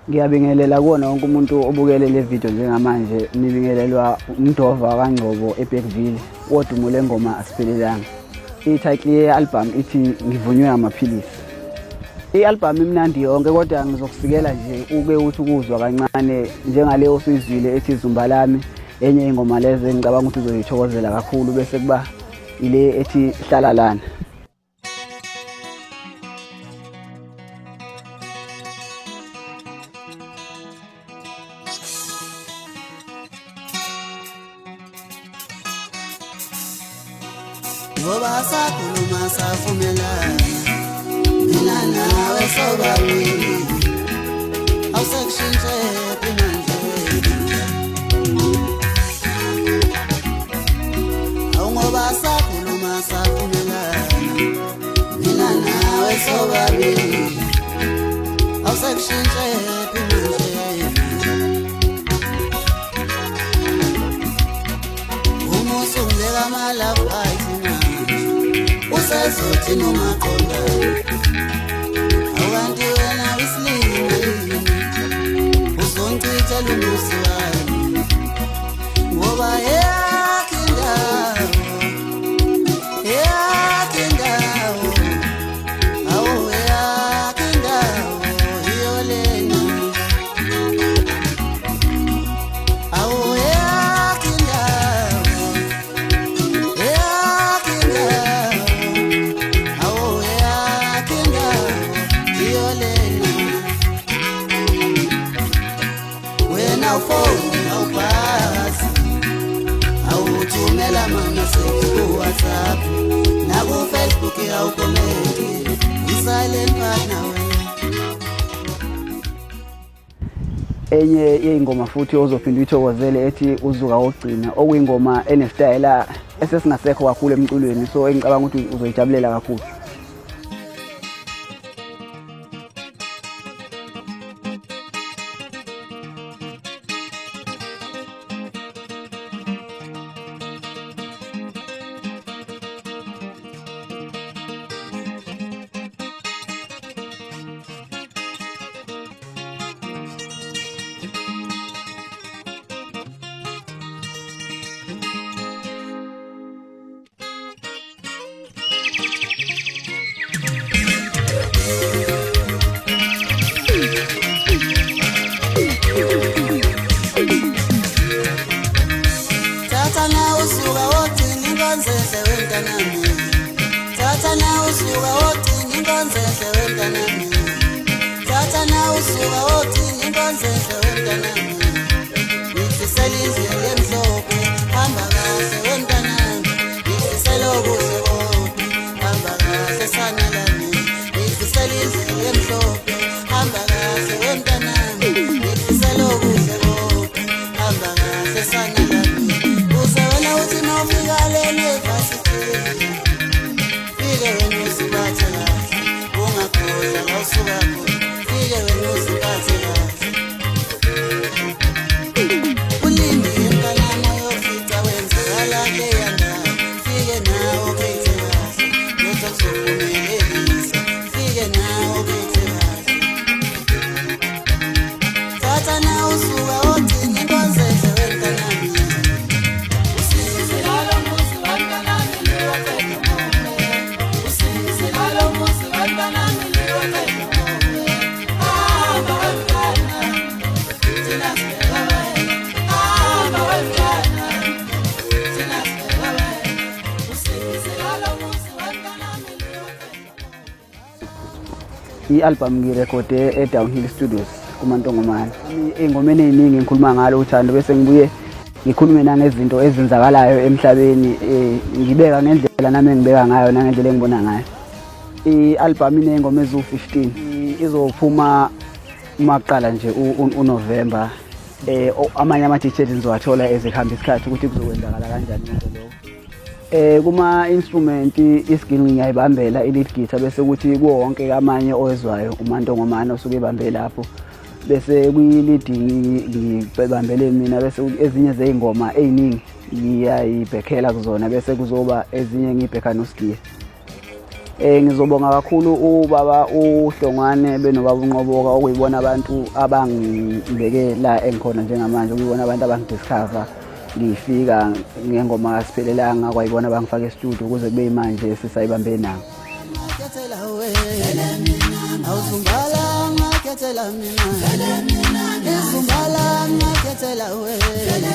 Ngiyabingelela kuona wonke umuntu obukele le video njengamanje. Nibingelelwa uMdova kaNgcobo eBergville wodumule ngoma asiphelelanga. I-title ye-album ithi ngivunywe amaphilisi. I-album imnandi yonke kodwa ngizokusikela nje uke uthi ukuzwa kancane njengaleyo osizwile ethi Zumba lami, enye ingoma lezi ngicabanga ukuthi uzoyithokozela kakhulu bese kuba ile ethi Hlala lana. Ngoba sakhuluma savumelana mina nawe sobabili awusekushintshe manje ngoba sakhuluma savumelana mina nawe sobabili awusekushintshe manje umusumbeka amalapha usezothi noma khona awanti wena wisilini uzongichitha lumusi wami ngoba WhatsApp na ku Facebook au comment silent partner Enye yeingoma futhi ozophinda uyithokozele ethi Uzuka ogcina okuyingoma enestyle esesingasekho kakhulu emculweni, so engicabanga ukuthi uzoyijabulela kakhulu. inkonzenhle wentanami thatha na usuka wogcina inkonzenhle wentanami thatha na usuka wogcina inkonzenhle wentanami ngihlisela indlela emhlophe hamba kahle wentanami ngihlisela okuhle kodwa hamba kahle sanalami ngihlisela indlela emhlophe hamba kahle wentanami ngihlisela okuhle kodwa hamba kahle sanalami uze wena uthi mawufika leni evasitini fike wena uziphathe kahle ungakhohlwa kawusuka khona fike wena uziphathe kahle ulindi emntanami oyofica wenzakala leya ndawo fike nawe uphethe kahle lotho kuzophumelelisa fike nawe uphethe kahle thatha na usuka wogcina inkonzenhle wentanami I-album ngirekhode eDownhill Studios kuMantongomane. Ey'ngomeni ey'ningi ngikhuluma ngalo uthando bese ngibuye ngikhulume nangezinto ezenzakalayo emhlabeni, ngibeka ngendlela nami engibeka ngayo nangendlela engibona ngayo. I-album iney'ngoma eziwu-15 izophuma maqala nje uNovember. Amanye ama-details nizowathola ezihamba isikhathi ukuthi kuzokwenzakala kanjani konke lokho. Kuma-instrument isigingci ngiyayibambela i-lead guitar bese kuthi kuwo wonke amanye owezwayo uMantongomane osuke ebambe lapho bese kwi-leading ngibambele mina bese ezinye zey'ngoma ey'ningi ngiyayibhekhela kuzona bese kuzoba ezinye ngiyibhekha noSigiya. Ngizobonga kakhulu ubaba uHlongwane benobaba uNqoboka okuyibona abantu abangibeke la engikhona njengamanje, okuyibona abantu abangidiscover ngifika ngengoma kasiphelelanga kwayibona abangifaka e-studio ukuze kube manje sisayibambe nabo. Awuzumbala ngakhethela mina, izumbala ngakhethela wena.